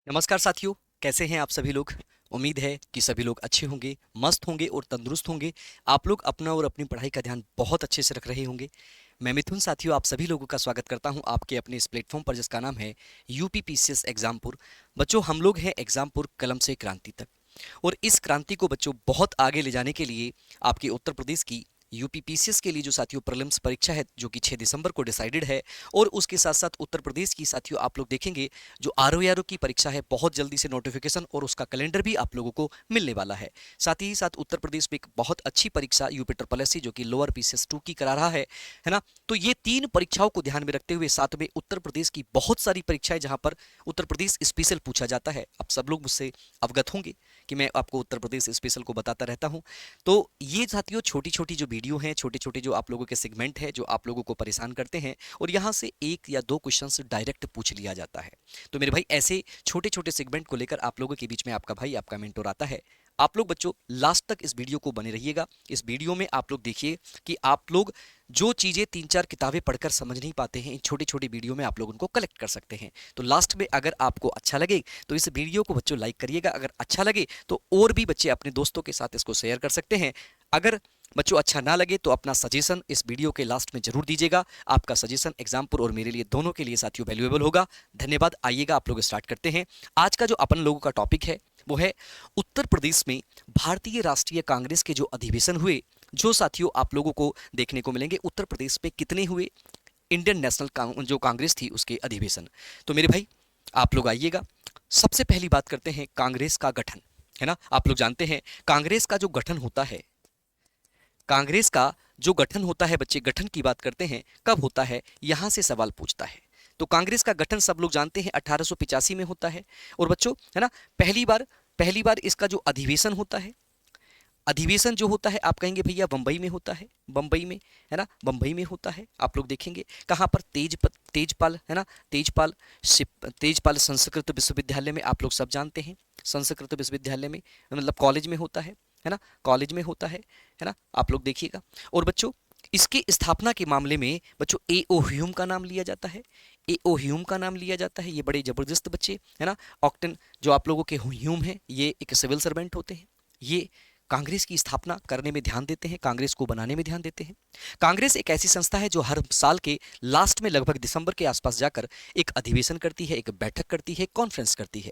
नमस्कार साथियों। कैसे हैं आप सभी लोग। उम्मीद है कि सभी लोग अच्छे होंगे, मस्त होंगे और तंदुरुस्त होंगे। आप लोग अपना और अपनी पढ़ाई का ध्यान बहुत अच्छे से रख रहे होंगे। मैं मिथुन साथियों आप सभी लोगों का स्वागत करता हूं आपके अपने इस प्लेटफॉर्म पर जिसका नाम है यूपीपीसीएस एग्जामपुर। बच्चों हम लोग हैं एग्जामपुर कलम से क्रांति तक, और इस क्रांति को बच्चों बहुत आगे ले जाने के लिए आपके उत्तर प्रदेश की यूपीपीसीएस के लिए जो साथियों प्रीलिम्स परीक्षा है जो कि 6 दिसंबर को डिसाइडेड है, और उसके साथ साथ उत्तर प्रदेश की साथियों आप लोग देखेंगे जो आरओ की परीक्षा है बहुत जल्दी से नोटिफिकेशन और उसका कैलेंडर भी आप लोगों को मिलने वाला है। साथ ही साथ उत्तर प्रदेश में एक बहुत अच्छी परीक्षा यूपी ट्रिपल एससी जो कि लोअर पीसीएस 2 की करा रहा है ना। तो ये तीन परीक्षाओं को ध्यान में रखते हुए साथ में उत्तर प्रदेश की बहुत सारी परीक्षाएं जहां पर उत्तर प्रदेश स्पेशल पूछा जाता है, आप सब लोग मुझसे अवगत होंगे कि मैं आपको उत्तर प्रदेश स्पेशल को बताता रहता हूं। तो ये साथियों छोटी छोटी जो वीडियो हैं, छोटे छोटे जो आप लोगों के सेगमेंट है जो आप लोगों को परेशान करते हैं, और यहाँ से एक या दो क्वेश्चन डायरेक्ट पूछ लिया जाता है। तो मेरे भाई ऐसे छोटे छोटे सेगमेंट को लेकर आप लोगों के बीच में आपका भाई आपका मेंटोर आता है। आप लोग बच्चों लास्ट तक इस वीडियो को बने रहिएगा। इस वीडियो में आप लोग देखिए कि आप लोग जो चीजें तीन चार किताबें पढ़कर समझ नहीं पाते हैं, इन छोटी छोटी वीडियो में आप लोग उनको कलेक्ट कर सकते हैं। तो लास्ट में अगर आपको अच्छा लगे तो इस वीडियो को बच्चों लाइक करिएगा, अगर अच्छा लगे तो और भी बच्चे अपने दोस्तों के साथ इसको शेयर कर सकते हैं। अगर बच्चों अच्छा ना लगे तो अपना सजेशन इस वीडियो के लास्ट में जरूर दीजिएगा। आपका सजेशन एग्जामपुर और मेरे लिए दोनों के लिए साथियों वैल्यूएबल होगा। धन्यवाद। आइएगा आप लोग स्टार्ट करते हैं। आज का जो अपन लोगों का टॉपिक है वो है उत्तर प्रदेश में भारतीय राष्ट्रीय कांग्रेस के जो अधिवेशन हुए, जो साथियों आप लोगों को देखने को मिलेंगे उत्तर प्रदेश में कितने हुए। इंडियन नेशनल जो कांग्रेस थी उसके अधिवेशन। तो मेरे भाई आप लोग आइएगा। सबसे पहली बात करते हैं कांग्रेस का गठन, है ना। आप लोग जानते हैं कांग्रेस का जो गठन होता है, कांग्रेस का जो गठन होता है बच्चे, गठन की बात करते हैं कब होता है, यहां से सवाल पूछता है। तो कांग्रेस का गठन सब लोग जानते हैं 1885 में होता है। और बच्चों है ना, पहली बार इसका जो अधिवेशन होता है, अधिवेशन जो होता है आप कहेंगे भैया बंबई में होता है, बंबई में, है ना, बंबई में होता है। आप लोग देखेंगे कहाँ पर, तेजपाल, है ना, तेजपाल संस्कृत विश्वविद्यालय में, आप लोग सब जानते हैं संस्कृत विश्वविद्यालय में, मतलब कॉलेज में होता है ना, कॉलेज में होता है ना। आप लोग देखिएगा। और बच्चों इसकी स्थापना के मामले में बच्चों ए ओ ह्यूम का नाम लिया जाता है, ए ओ ह्यूम का नाम लिया जाता है। ये बड़े जबरदस्त बच्चे, है ना। ऑक्टन जो आप लोगों के ह्यूम है ये एक सिविल सर्वेंट होते हैं। ये कांग्रेस की स्थापना करने में ध्यान देते हैं, कांग्रेस को बनाने में ध्यान देते हैं। कांग्रेस एक ऐसी संस्था है जो हर साल के लास्ट में लगभग दिसंबर के आसपास जाकर एक अधिवेशन करती है, एक बैठक करती है, कॉन्फ्रेंस करती है।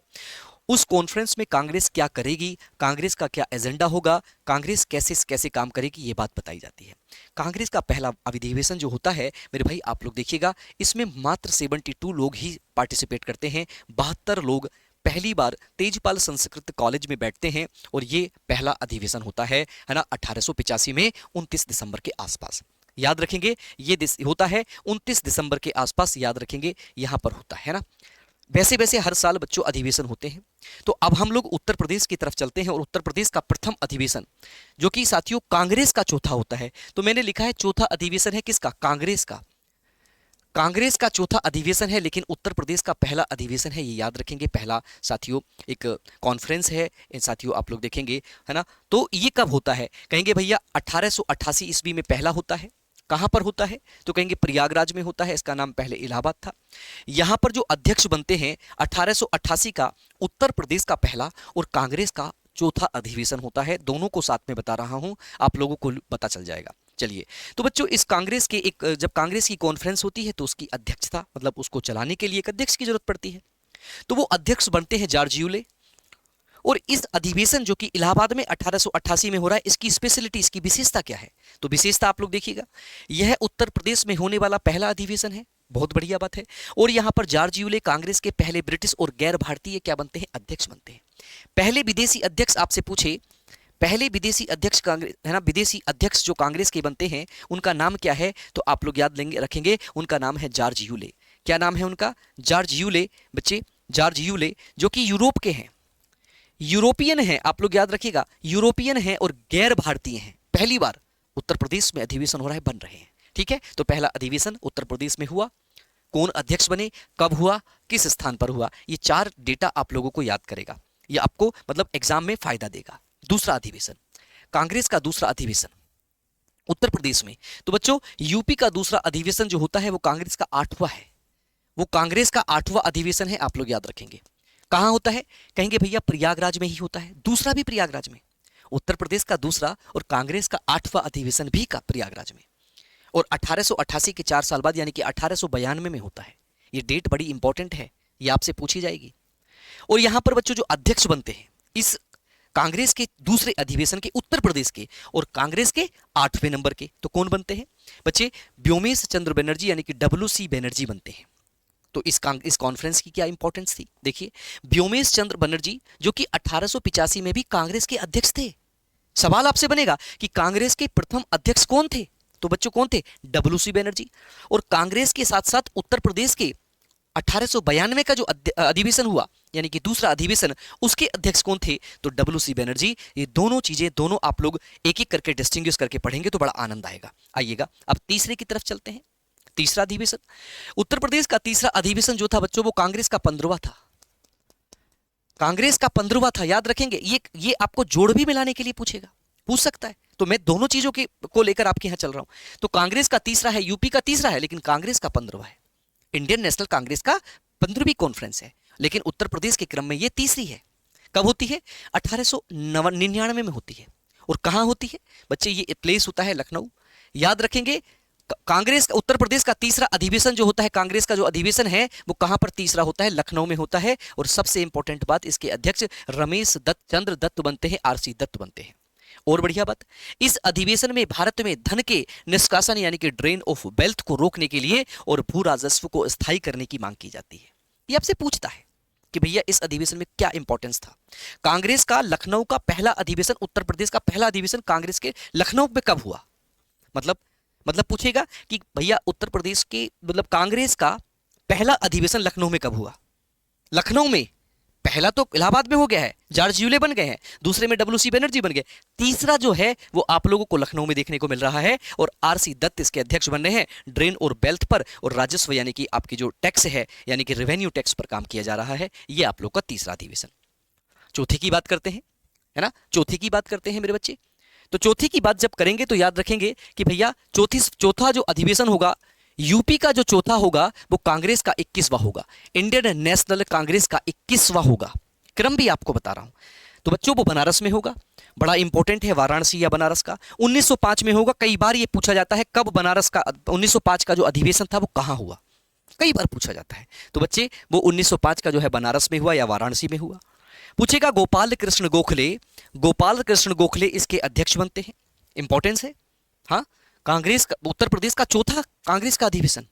उस कॉन्फ्रेंस में कांग्रेस क्या करेगी, कांग्रेस का क्या एजेंडा होगा, कांग्रेस कैसे कैसे काम करेगी, ये बात बताई जाती है। कांग्रेस का पहला अधिवेशन जो होता है मेरे भाई आप लोग देखिएगा, इसमें मात्र 72 लोग ही पार्टिसिपेट करते हैं। 72 लोग पहली बार तेजपाल संस्कृत कॉलेज में बैठते हैं, और ये पहला अधिवेशन होता है ना, 1885 में 29 दिसंबर के आसपास। याद रखेंगे ये होता है 29 दिसंबर के आसपास, याद रखेंगे यहां पर होता है ना। वैसे वैसे हर साल बच्चों अधिवेशन होते हैं। तो अब हम लोग उत्तर प्रदेश की तरफ चलते हैं, और उत्तर प्रदेश का प्रथम अधिवेशन जो कि साथियों कांग्रेस का चौथा होता है। तो मैंने लिखा है चौथा अधिवेशन है किसका, कांग्रेस का। कांग्रेस का चौथा अधिवेशन है, लेकिन उत्तर प्रदेश का पहला अधिवेशन है, ये याद रखेंगे। पहला साथियों एक कॉन्फ्रेंस है, इन साथियों आप लोग देखेंगे, है ना। तो ये कब होता है, कहेंगे भैया 1888 ईस्वी में पहला होता है। कहां पर होता है, तो कहेंगे प्रयागराज में होता है। इसका नाम पहले इलाहाबाद था। यहां पर जो अध्यक्ष बनते हैं 1888 का उत्तर प्रदेश का पहला और कांग्रेस का चौथा अधिवेशन होता है। दोनों को साथ में बता रहा हूं, आप लोगों को पता चल जाएगा। चलिए, तो बच्चों इस कांग्रेस के एक जब कांग्रेस की कॉन्फ्रेंस होती है तो उसकी अध्यक्षता, मतलब उसको चलाने के लिए एक अध्यक्ष की जरूरत पड़ती है। तो वो अध्यक्ष बनते हैं जॉर्ज यूले। और इस अधिवेशन जो कि इलाहाबाद में 1888 में हो रहा है, इसकी स्पेशलिटी, इसकी विशेषता क्या है, तो विशेषता आप लोग देखिएगा, यह उत्तर प्रदेश में होने वाला पहला अधिवेशन है। बहुत बढ़िया बात है। और यहां पर जॉर्ज यूले कांग्रेस के पहले ब्रिटिश और गैर भारतीय क्या बनते हैं, अध्यक्ष बनते हैं। पहले विदेशी अध्यक्ष आपसे पूछे, पहले विदेशी अध्यक्ष कांग्रेस, है ना, विदेशी अध्यक्ष जो कांग्रेस के बनते हैं उनका नाम क्या है, तो आप लोग याद लेंगे रखेंगे, उनका नाम है जॉर्ज यूले। क्या नाम है उनका, जॉर्ज यूले बच्चे, जॉर्ज यूले, जो कि यूरोप के हैं, यूरोपियन है। आप लोग याद रखिएगा, यूरोपियन है और गैर भारतीय हैं। पहली बार उत्तर प्रदेश में अधिवेशन हो रहा है, बन रहे हैं। ठीक है, तो पहला अधिवेशन उत्तर प्रदेश में हुआ। कौन अध्यक्ष बने, कब हुआ, किस स्थान पर हुआ, ये चार डेटा आप लोगों को याद करेगा, ये आपको मतलब एग्जाम में फायदा देगा। दूसरा अधिवेशन, कांग्रेस का दूसरा अधिवेशन उत्तर प्रदेश में। तो बच्चों यूपी का दूसरा अधिवेशन जो होता है वो कांग्रेस का 8वां है, वो कांग्रेस का 8वां अधिवेशन है, आप लोग याद रखेंगे। कहां होता है? कहेंगे भैया प्रयागराज में ही होता है, दूसरा भी प्रयागराज में। उत्तर प्रदेश का दूसरा और कांग्रेस का 8वां अधिवेशन भी का प्रयागराज में। और 1888 के 4 साल बाद यानी कि 1892 में होता है। ये डेट बड़ी इंपॉर्टेंट है, ये आपसे पूछी जाएगी। और यहां पर बच्चों जो अध्यक्ष बनते हैं इस कांग्रेस के दूसरे अधिवेशन के, उत्तर प्रदेश के और कांग्रेस के 8वें नंबर के, तो कौन बनते हैं बच्चे? व्योमेश चंद्र बनर्जी यानी कि WC बनर्जी बनते हैं। तो इस कॉन्फ्रेंस की क्या इंपॉर्टेंस थी? देखिए, व्योमेश चंद्र बनर्जी जो कि 1885 में भी कांग्रेस के अध्यक्ष थे। सवाल आपसे बनेगा कि कांग्रेस के प्रथम अध्यक्ष कौन थे? तो बच्चों कौन थे? WC बनर्जी। और कांग्रेस के साथ साथ उत्तर प्रदेश के 1892 का जो अधिवेशन हुआ यानी कि दूसरा अधिवेशन, उसके अध्यक्ष कौन थे? तो WC बनर्जी। ये दोनों चीजें दोनों आप लोग एक एक करके डिस्टिंग्विश करके पढ़ेंगे तो बड़ा आनंद आएगा। आइएगा अब तीसरे की तरफ चलते हैं। तीसरा अधिवेशन, उत्तर प्रदेश का तीसरा अधिवेशन जो था बच्चों वो कांग्रेस का 15वां था। कांग्रेस का 15वां था, याद रखेंगे। ये आपको जोड़ भी मिलाने के लिए पूछ सकता है, तो मैं दोनों चीजों के को लेकर आपके यहां चल रहा हूं। तो कांग्रेस का तीसरा है, यूपी का तीसरा है, लेकिन कांग्रेस का 15वां है। इंडियन नेशनल कांग्रेस का 15वीं कॉन्फ्रेंस है, लेकिन उत्तर प्रदेश के क्रम में ये तीसरी है। कब होती है? 1899 में होती है। और कहां होती है बच्चे? ये प्लेस होता है लखनऊ। याद रखेंगे, कांग्रेस का उत्तर प्रदेश का तीसरा अधिवेशन जो होता है, कांग्रेस का जो अधिवेशन है वो कहां पर तीसरा होता है? लखनऊ में होता है। और सबसे इंपॉर्टेंट बात, इसके अध्यक्ष रमेश दत्त चंद्र दत्त बनते हैं, RC दत्त बनते हैं। और बढ़िया बात, इस अधिवेशन में भारत में धन के निष्कासन यानी कि ड्रेन ऑफ वेल्थ को रोकने के लिए और भू राजस्व को स्थायी करने की मांग की जाती है। ये आपसे पूछता है कि भैया इस अधिवेशन में क्या इंपॉर्टेंस था? कांग्रेस का लखनऊ का पहला अधिवेशन, उत्तर प्रदेश का पहला अधिवेशन कांग्रेस के लखनऊ में कब हुआ? मतलब पूछेगा कि भैया उत्तर प्रदेश के मतलब कांग्रेस का पहला अधिवेशन लखनऊ में कब हुआ? लखनऊ में। पहला तो इलाहाबाद में हो गया है, जॉर्ज यूले बन गए हैं, दूसरे में WC बनर्जी बन गए, तीसरा जो है वो आप लोगों को लखनऊ में देखने को मिल रहा है। और RC दत्त इसके अध्यक्ष बन रहे हैं। ड्रेन और वेल्थ पर और राजस्व यानी कि आपकी जो टैक्स है यानी कि रेवेन्यू टैक्स पर काम किया जा रहा है। ये आप लोग का तीसरा अधिवेशन। चौथे की बात करते हैं, है ना? चौथे की बात करते हैं मेरे बच्चे। तो चौथे की बात जब करेंगे तो याद रखेंगे कि भैया चौथा जो अधिवेशन होगा यूपी का, जो चौथा होगा वो कांग्रेस का 21वां होगा, इंडियन नेशनल कांग्रेस का 21वां होगा। क्रम भी आपको बता रहा हूं। तो बच्चों वो बनारस में होगा, बड़ा इंपॉर्टेंट है, वाराणसी या बनारस का। 1905 में होगा। कई बार ये पूछा जाता है कब बनारस का 1905 का जो अधिवेशन था वो कहां हुआ, कई बार पूछा जाता है। तो बच्चे वो 1905 का जो है बनारस में हुआ या वाराणसी में हुआ। पूछेगा गोपाल कृष्ण गोखले, गोपाल कृष्ण गोखले इसके अध्यक्ष बनते हैं। इंपॉर्टेंस है। हाँ, कांग्रेस का उत्तर प्रदेश का चौथा कांग्रेस का अधिवेशन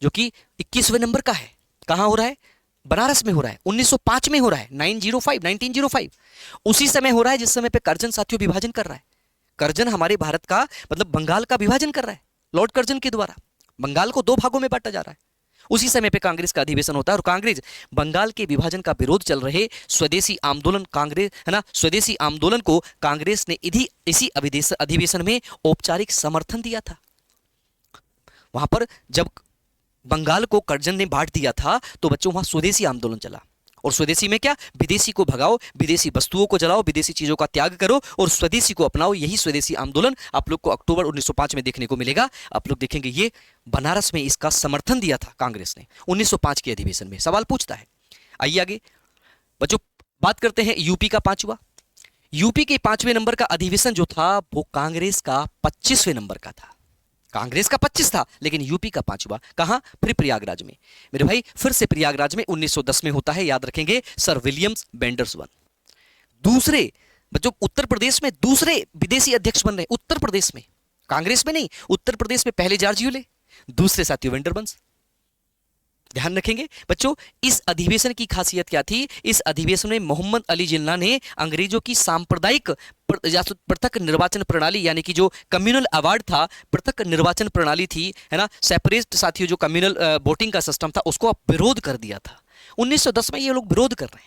जो कि 21वें नंबर का है, कहां हो रहा है? बनारस में हो रहा है। 1905 में हो रहा है, 1905। उसी समय हो रहा है जिस समय पे कर्जन साथियों विभाजन कर रहा है। कर्जन हमारे भारत का मतलब बंगाल का विभाजन कर रहा है लॉर्ड कर्जन के द्वारा। बंगाल को 2 भागों में बांटा जा रहा है। उसी समय पे कांग्रेस का अधिवेशन होता है। और कांग्रेस बंगाल के विभाजन का विरोध चल रहे स्वदेशी आंदोलन, कांग्रेस है ना, स्वदेशी आंदोलन को कांग्रेस ने इसी अधिवेशन में औपचारिक समर्थन दिया था। वहां पर जब बंगाल को कर्जन ने बांट दिया था तो बच्चों वहां स्वदेशी आंदोलन चला। और स्वदेशी में क्या? विदेशी को भगाओ, विदेशी वस्तुओं को जलाओ, विदेशी चीजों का त्याग करो और स्वदेशी को अपनाओ। यही स्वदेशी आंदोलन आप लोग को अक्टूबर 1905 में देखने को मिलेगा। आप लोग देखेंगे ये बनारस में इसका समर्थन दिया था कांग्रेस ने 1905 के अधिवेशन में। सवाल पूछता है। आइए आगे बच्चों बात करते हैं यूपी का 5वां। यूपी के 5वें नंबर का अधिवेशन जो था वो कांग्रेस का 25वें नंबर का था। कांग्रेस का 25 था लेकिन यूपी का 5वां। कहां? फिर प्रयागराज में। मेरे भाई फिर से प्रयागराज में 1910 में होता है, याद रखेंगे। सर विलियम्स बेंडर्स वन दूसरे जो उत्तर प्रदेश में दूसरे विदेशी अध्यक्ष बन रहे, उत्तर प्रदेश में, कांग्रेस में नहीं, उत्तर प्रदेश में। पहले जॉर्ज यूले, दूसरे साथियों वेंडरबंस। ध्यान रखेंगे बच्चों। इस अधिवेशन की खासियत क्या थी? इस अधिवेशन में मोहम्मद अली जिन्ना ने अंग्रेजों की सांप्रदायिक पृथक निर्वाचन प्रणाली यानी कि जो कम्युनल अवार्ड था, पृथक निर्वाचन प्रणाली थी, है ना, सेपरेट साथियों, जो कम्युनल वोटिंग का सिस्टम था उसको अब विरोध कर दिया था। 1910 में ये लोग विरोध कर रहे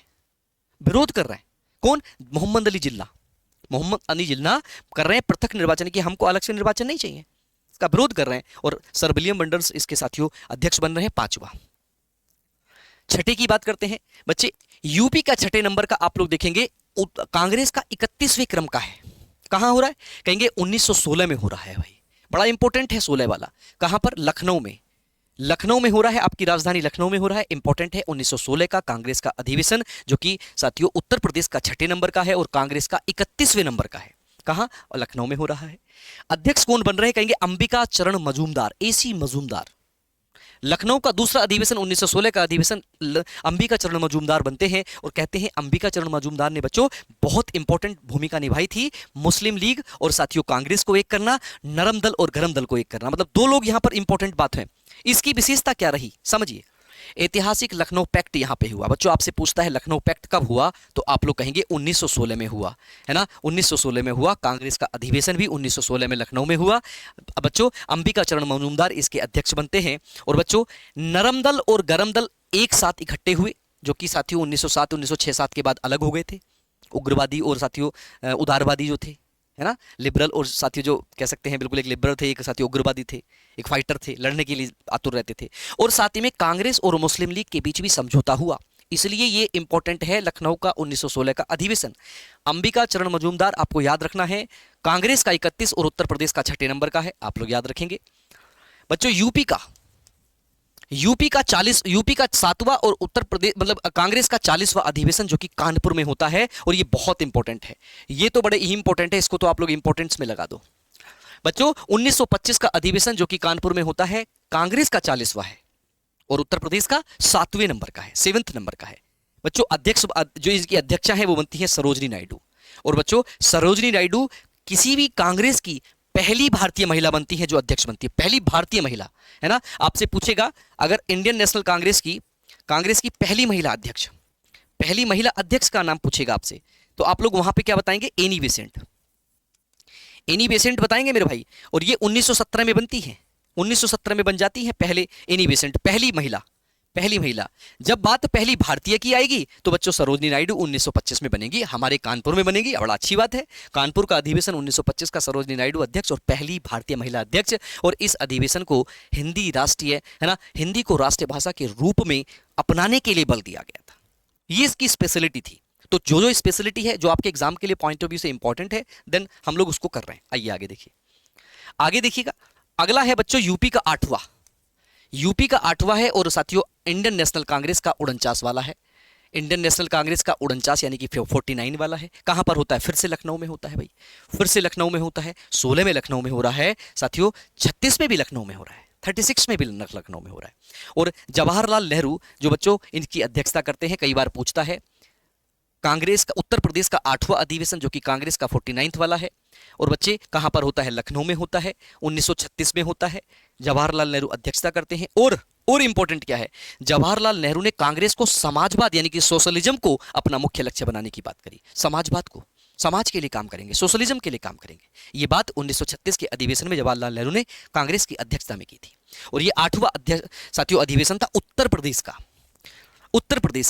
हैं। कौन? मोहम्मद अली जिन्ना कर रहे हैं पृथक निर्वाचन की, हमको अलग से निर्वाचन नहीं चाहिए, इसका विरोध कर रहे हैं। और सर विलियम बेंडर्स इसके साथियों अध्यक्ष बन रहे हैं 5वां। छठे की बात करते हैं बच्चे। यूपी का 6ठे नंबर का आप लोग देखेंगे कांग्रेस का 31वें क्रम का है। कहां हो रहा है? कहेंगे 1916 में हो रहा है भाई, बड़ा इंपॉर्टेंट है 16 वाला। कहां पर? लखनऊ में। लखनऊ में हो रहा है, आपकी राजधानी लखनऊ में हो रहा है। इंपॉर्टेंट है 1916 का कांग्रेस का अधिवेशन, जो कि साथियों उत्तर प्रदेश का 6ठे नंबर का है और कांग्रेस का 31वें नंबर का है। कहां? और लखनऊ में हो रहा है। अध्यक्ष कौन बन रहे हैं? कहेंगे अंबिका चरण मजूमदार, एसी मजूमदार। लखनऊ का दूसरा अधिवेशन 1916 का अधिवेशन अंबिका चरण मजूमदार बनते हैं और कहते हैं अंबिका चरण मजूमदार ने बच्चों बहुत इंपॉर्टेंट भूमिका निभाई थी मुस्लिम लीग और साथियों कांग्रेस को एक करना, नरम दल और गरम दल को एक करना, मतलब दो लोग यहां पर इंपॉर्टेंट बात है। इसकी विशेषता क्या रही समझिए। ऐतिहासिक लखनऊ पैक्ट यहां पे हुआ। बच्चों आपसे पूछता है लखनऊ पैक्ट कब हुआ, तो आप लोग कहेंगे 1916 में हुआ, है ना, 1916 में हुआ। कांग्रेस का अधिवेशन भी 1916 में लखनऊ में हुआ। अब बच्चों अंबिका चरण मजूमदार इसके अध्यक्ष बनते हैं और बच्चों नरम दल और गरम दल एक साथ इकट्ठे हुए, जो कि साथियों 1907 1906-7 के बाद अलग हो गए थे। उग्रवादी और साथियों उदारवादी जो थे, है ना, लिबरल और साथियों जो कह सकते हैं बिल्कुल, एक लिबरल थे, एक साथियों उग्रवादी थे, एक फाइटर थे, लड़ने के लिए आतुर रहते थे। और साथ ही में कांग्रेस और मुस्लिम लीग के बीच भी समझौता हुआ, इसलिए ये इंपॉर्टेंट है लखनऊ का 1916 का अधिवेशन। अंबिका चरण मजूमदार आपको याद रखना है, कांग्रेस का 31 और उत्तर प्रदेश का 6ठे नंबर का है, आप लोग याद रखेंगे। बच्चों यूपी का 7वां और उत्तर प्रदेश मतलब कांग्रेस का 40वां अधिवेशन जो कि कानपुर में होता है, और ये बहुत इंपॉर्टेंट है, ये तो बड़े ही इंपॉर्टेंट है, इसको तो आप लोग इंपॉर्टेंस में लगा दो। बच्चों 1925 का अधिवेशन जो कि कानपुर में होता है, कांग्रेस का 40वां है और उत्तर प्रदेश का 7वें नंबर का है, 7th नंबर का है। बच्चों अध्यक्ष जो इसकी अध्यक्षा है वो बनती है सरोजनी नायडू, और बच्चों सरोजनी नायडू किसी भी कांग्रेस की पहली भारतीय महिला बनती है जो अध्यक्ष बनती है, पहली भारतीय महिला, है ना। आपसे पूछेगा अगर इंडियन नेशनल कांग्रेस की पहली महिला अध्यक्ष का नाम पूछेगा आपसे, तो आप लोग वहां पे क्या बताएंगे? एनी बेसेंट बताएंगे मेरे भाई। और ये 1917 में बनती है, 1917 में बन जाती है पहले एनी बेसेंट, पहली महिला। जब बात पहली भारतीय की आएगी तो बच्चों सरोजनी नायडू 1925 में बनेगी, हमारे कानपुर में बनेगी, बड़ा अच्छी बात है। कानपुर का अधिवेशन 1925 का, सरोजनी नायडू अध्यक्ष और पहली भारतीय महिला अध्यक्ष। और इस अधिवेशन को हिंदी राष्ट्रीय, है ना, हिंदी को राष्ट्रीय भाषा के रूप में अपनाने के लिए बल दिया गया था, ये इसकी स्पेशलिटी थी। तो जो स्पेशलिटी है जो आपके एग्जाम के लिए पॉइंट ऑफ व्यू से इंपॉर्टेंट है, देन हम लोग उसको कर रहे हैं। आइए आगे देखिएगा। अगला है बच्चों यूपी का 8वां है और साथियों इंडियन नेशनल कांग्रेस का 49 वाला है। इंडियन नेशनल कांग्रेस का 49 यानी कि 49 वाला है। कहां पर होता है? फिर से लखनऊ में होता है भाई, फिर से लखनऊ में होता है। 16 में लखनऊ में हो रहा है साथियों, 36 में भी लखनऊ में हो रहा है, 36 में भी लखनऊ में हो रहा है। और जवाहरलाल नेहरू जो बच्चों इनकी अध्यक्षता करते हैं, कई बार पूछता है, कांग्रेस का उत्तर प्रदेश का 8वां अधिवेशन जो कि कांग्रेस का 49 वाला है। और बच्चे कहां पर होता है? लखनऊ में होता है, 1936 में होता है। जवाहरलाल नेहरू अध्यक्षता करते हैं। और इंपॉर्टेंट क्या है, जवाहरलाल नेहरू ने कांग्रेस को समाजवाद यानी कि सोशलिज्म को अपना मुख्य लक्ष्य बनाने की बात करी। समाजवाद को, समाज के लिए काम करेंगे, सोशलिज्म के लिए काम करेंगे, ये बात 1936 के अधिवेशन में जवाहरलाल नेहरू ने कांग्रेस की अध्यक्षता में की थी। और ये 8वां साथियों अधिवेशन था उत्तर प्रदेश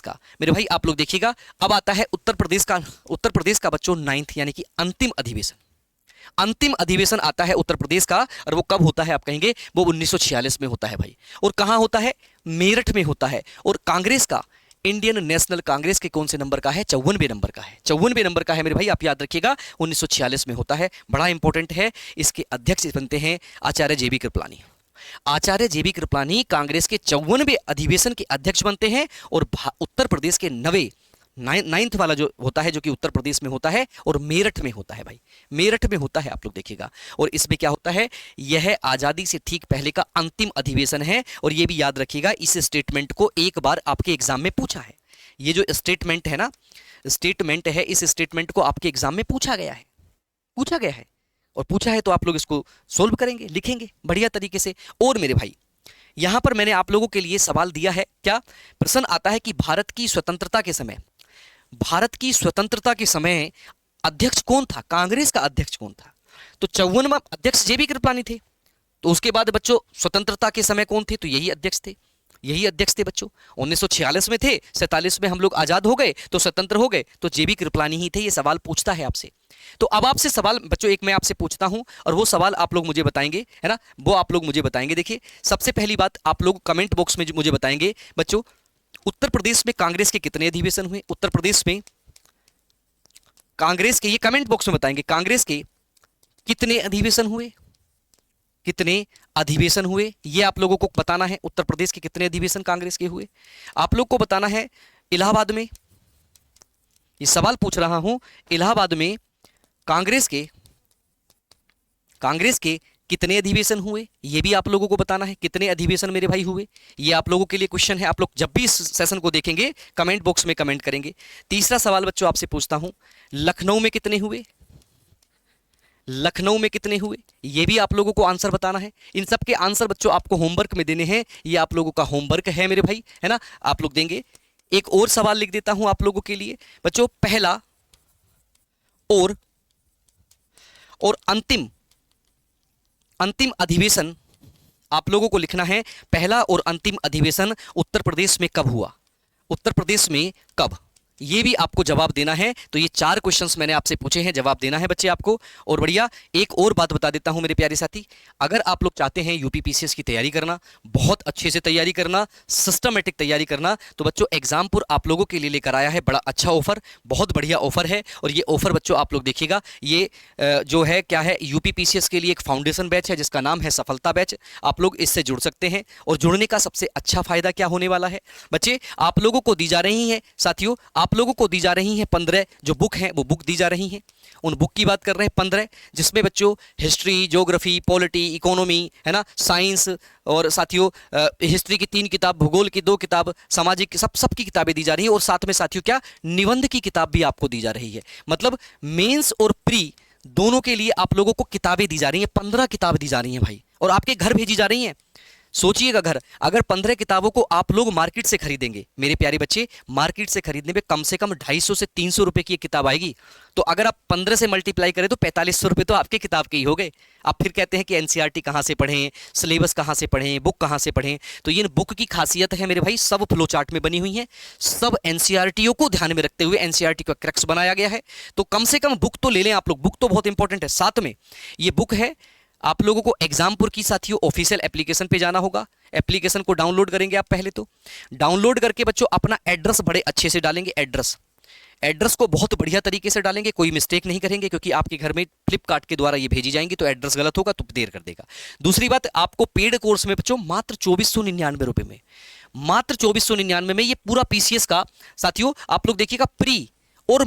का। मेरे भाई आप लोग देखिएगा, अब आता है उत्तर प्रदेश का बच्चों 9th यानी कि अंतिम अधिवेशन आता है उत्तर प्रदेश का। और वो कब होता है आप कहेंगे? वो 1946 में होता है भाई। और कहां होता है? मेरठ में होता है। और कांग्रेस का, इंडियन नेशनल कांग्रेस के कौन से नंबर का है? 54वें नंबर का है, 54वें नंबर का है मेरे भाई, आप याद रखिएगा। 1946 में होता है, बड़ा इंपॉर्टेंट है। इसके अध्यक्ष बनते हैं आचार्य जेबी कृपलानी। आचार्य जेबी कृपलानी कांग्रेस के 54वें अधिवेशन के अध्यक्ष बनते हैं। और उत्तर प्रदेश के 9th वाला जो होता है, जो कि उत्तर प्रदेश में होता है और मेरठ में होता है भाई, मेरठ में होता है, आप लोग देखिएगा। और इसमें क्या होता है, यह आजादी से ठीक पहले का अंतिम अधिवेशन है। और यह भी याद रखिएगा, इस स्टेटमेंट को एक बार आपके एग्जाम में पूछा है। ये जो स्टेटमेंट है ना, स्टेटमेंट है, इस स्टेटमेंट को आपके एग्जाम में पूछा गया है। और पूछा है तो आप लोग इसको सोल्व करेंगे, लिखेंगे बढ़िया तरीके से। और मेरे भाई यहां पर मैंने आप लोगों के लिए सवाल दिया है, क्या प्रश्न आता है कि भारत की स्वतंत्रता के समय अध्यक्ष कौन था? कांग्रेस का अध्यक्ष कौन था? तो 54वां अध्यक्ष जेबी कृपलानी थे। तो उसके बाद बच्चों स्वतंत्रता के समय कौन थे? तो यही अध्यक्ष थे बच्चों। 1946 में थे, 47 में हम लोग आजाद हो गए तो स्वतंत्र हो गए, तो जेबी कृपलानी ही थे। ये सवाल पूछता है आपसे। तो अब आपसे सवाल बच्चों एक मैं आपसे पूछता हूं और वो सवाल आप लोग मुझे बताएंगे, है ना, वो आप लोग मुझे बताएंगे। देखिए सबसे पहली बात आप लोग कमेंट बॉक्स में मुझे बताएंगे बच्चों, उत्तर प्रदेश में कांग्रेस के कितने अधिवेशन हुए? उत्तर प्रदेश में कांग्रेस के, ये कमेंट बॉक्स में बताएंगे, कांग्रेस के कितने अधिवेशन हुए? कितने अधिवेशन हुए, ये आप लोगों को बताना है। उत्तर प्रदेश के कितने अधिवेशन कांग्रेस के हुए, आप लोग को बताना है। इलाहाबाद में, ये सवाल पूछ रहा हूं, इलाहाबाद में कांग्रेस के कितने अधिवेशन हुए, ये भी आप लोगों को बताना है। कितने अधिवेशन मेरे भाई हुए, ये आप लोगों के लिए क्वेश्चन है। आप लोग जब भी इस सेशन को देखेंगे कमेंट बॉक्स में कमेंट करेंगे। तीसरा सवाल बच्चों आपसे पूछता हूं, लखनऊ में कितने हुए, लखनऊ में कितने हुए, ये भी आप लोगों को आंसर बताना है। इन सब के आंसर बच्चों आपको होमवर्क में देने हैं, ये आप लोगों का होमवर्क है मेरे भाई, है ना, आप लोग देंगे। एक और सवाल लिख देता हूं आप लोगों के लिए बच्चों, पहला और अंतिम अधिवेशन आप लोगों को लिखना है। पहला और अंतिम अधिवेशन उत्तर प्रदेश में कब हुआ, उत्तर प्रदेश में कब, ये भी आपको जवाब देना है। तो ये 4 क्वेश्चंस मैंने आपसे पूछे हैं, जवाब देना है बच्चे आपको। और बढ़िया, एक और बात बता देता हूं मेरे प्यारे साथी, अगर आप लोग चाहते हैं यूपी पीसीएस की तैयारी करना, बहुत अच्छे से तैयारी करना, सिस्टमेटिक तैयारी करना, तो बच्चों एग्जामपुर आप लोगों के लिए लेकर आया है बड़ा अच्छा ऑफर, बहुत बढ़िया ऑफर है। और ये ऑफर बच्चों आप लोग देखिएगा, ये जो है क्या है, यूपी पीसीएस के लिए एक फाउंडेशन बैच है जिसका नाम है सफलता बैच। आप लोग इससे जुड़ सकते हैं। और जुड़ने का सबसे अच्छा फायदा क्या होने वाला है बच्चे, आप लोगों को दी जा रही है साथियों, आप लोगों को दी जा रही हैं 15 जो बुक हैं, वो बुक दी जा रही हैं। उन बुक की बात कर रहे हैं 15, जिसमें बच्चों हिस्ट्री, ज्योग्राफी, पॉलिटी, इकोनॉमी, है ना, साइंस, और साथियों हिस्ट्री की 3 किताब, भूगोल की 2 किताब, सामाजिक सब की किताबें दी जा रही हैं। और साथ में साथियों क्या, निबंध की किताब भी आपको दी जा रही है। मतलब मेंस और प्री दोनों के लिए आप लोगों को किताबें दी जा रही हैं, 15 किताब दी जा रही हैं भाई, और आपके घर भेजी जा रही हैं। सोचिएगा, घर अगर 15 किताबों को आप लोग मार्केट से खरीदेंगे मेरे प्यारे बच्चे, मार्केट से खरीदने में कम से कम 250 से 300 रुपए की एक किताब आएगी। तो अगर आप 15 से मल्टीप्लाई करें तो 4500 रुपए तो आपके किताब के ही हो गए। आप फिर कहते हैं कि एनसीईआरटी कहाँ से पढ़ें, सिलेबस कहाँ से पढ़ें, बुक कहाँ से पढ़ें। तो ये बुक की खासियत है मेरे भाई, सब फ्लो चार्ट में बनी हुई है, सब एनसीईआरटीओ को ध्यान में रखते हुए एनसीईआरटी का क्रक्स बनाया गया है। तो कम से कम बुक तो ले लें आप लोग, बुक तो बहुत इंपॉर्टेंट है। साथ में ये बुक है, आप लोगों को एग्जामपुर की साथियों ऑफिशियल एप्लीकेशन पे जाना होगा। एप्लीकेशन को डाउनलोड करेंगे आप, पहले तो डाउनलोड करके बच्चों अपना एड्रेस बड़े अच्छे से डालेंगे। एड्रेस को बहुत बढ़िया तरीके से डालेंगे, कोई मिस्टेक नहीं करेंगे, क्योंकि आपके घर में फ्लिपकार्ट के द्वारा ये भेजी जाएंगी, तो एड्रेस गलत होगा तो देर कर देगा। दूसरी बात, आपको पेड कोर्स में बच्चों मात्र 2499 रुपए में, मात्र 2499 में ये पूरा पीसीएस का साथियों आप लोग देखिएगा, प्री और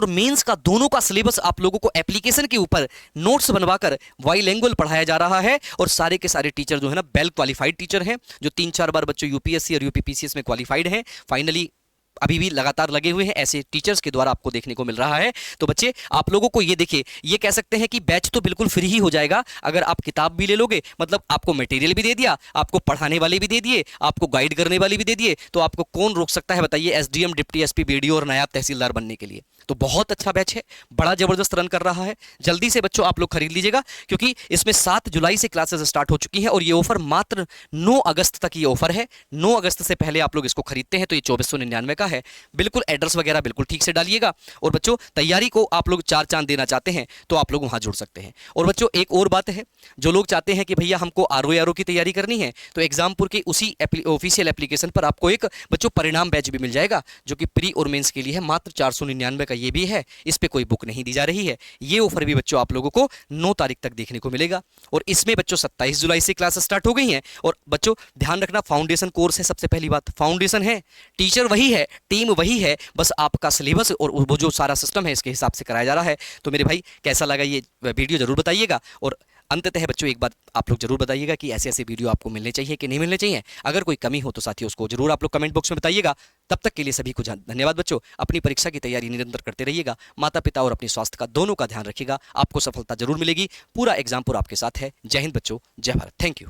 मेंस का दोनों का सिलेबस आप लोगों को एप्लीकेशन के ऊपर नोट्स बनवाकर बाइलिंगुअल पढ़ाया जा रहा है। और सारे के सारे टीचर जो है ना, वेल क्वालिफाइड टीचर हैं, जो 3-4 बार बच्चों यूपीएससी और यूपीपीसीएस में क्वालिफाइड हैं, फाइनली अभी भी लगातार लगे हुए हैं, ऐसे टीचर्स के द्वारा आपको देखने को मिल रहा है। तो बच्चे आप लोगों को ये देखिए, ये कह सकते हैं कि बैच तो बिल्कुल फ्री ही हो जाएगा अगर आप किताब भी ले लोगे, मतलब आपको मटेरियल भी दे दिया, आपको पढ़ाने वाले भी दे दिए, आपको गाइड करने वाले भी दे दिए, तो आपको कौन रोक सकता है बताइए, एसडीएम, डिप्टी एसपी, बीडीओ और नायब तहसीलदार बनने के लिए। तो बहुत अच्छा बैच है, बड़ा जबरदस्त रन कर रहा है। जल्दी से बच्चों आप लोग खरीद लीजिएगा, क्योंकि इसमें 7 जुलाई से क्लासेस स्टार्ट हो चुकी हैं, और ये ऑफर मात्र 9 अगस्त तक ये ऑफर है। 9 अगस्त से पहले आप लोग इसको खरीदते हैं तो ये 2499 का है। बिल्कुल एड्रेस वगैरह बिल्कुल ठीक से डालिएगा। और बच्चों तैयारी को आप लोग 4 चांद देना चाहते हैं तो आप लोग वहां जुड़ सकते हैं। और बच्चों एक और बात है, जो लोग चाहते हैं कि भैया हमको आरओ की तैयारी करनी है, तो एग्जामपुर के उसी ऑफिशियल एप्लीकेशन पर आपको एक बच्चों परिणाम बैच भी मिल जाएगा, जो कि प्री और मेंस के लिए है, मात्र 499 का ये भी है। इस पे कोई बुक नहीं दी जा रही है। ये ऑफर भी बच्चों आप लोगों को 9 तारीख तक देखने को मिलेगा। और इसमें बच्चों 27 जुलाई से क्लास स्टार्ट हो गई हैं। और बच्चों ध्यान रखना, फाउंडेशन कोर्स है, सबसे पहली बात फाउंडेशन है, टीचर वही है, टीम वही है, बस आपका सिलेबस और वो जो सारा सिस्टम है इसके हिसाब से कराया जा रहा है। तो मेरे भाई कैसा लगा ये वीडियो जरूर बताइएगा। और अंततः बच्चों एक बात आप लोग जरूर बताइएगा कि ऐसे ऐसे वीडियो आपको मिलने चाहिए कि नहीं मिलने चाहिए। अगर कोई कमी हो तो साथियों उसको जरूर आप लोग कमेंट बॉक्स में बताइएगा। तब तक के लिए सभी को धन्यवाद बच्चों। अपनी परीक्षा की तैयारी निरंतर करते रहिएगा, माता पिता और अपने स्वास्थ्य का दोनों का ध्यान रखिएगा, आपको सफलता जरूर मिलेगी। पूरा एग्जाम पूरा आपके साथ है। जय हिंद बच्चों, जय भारत, थैंक यू।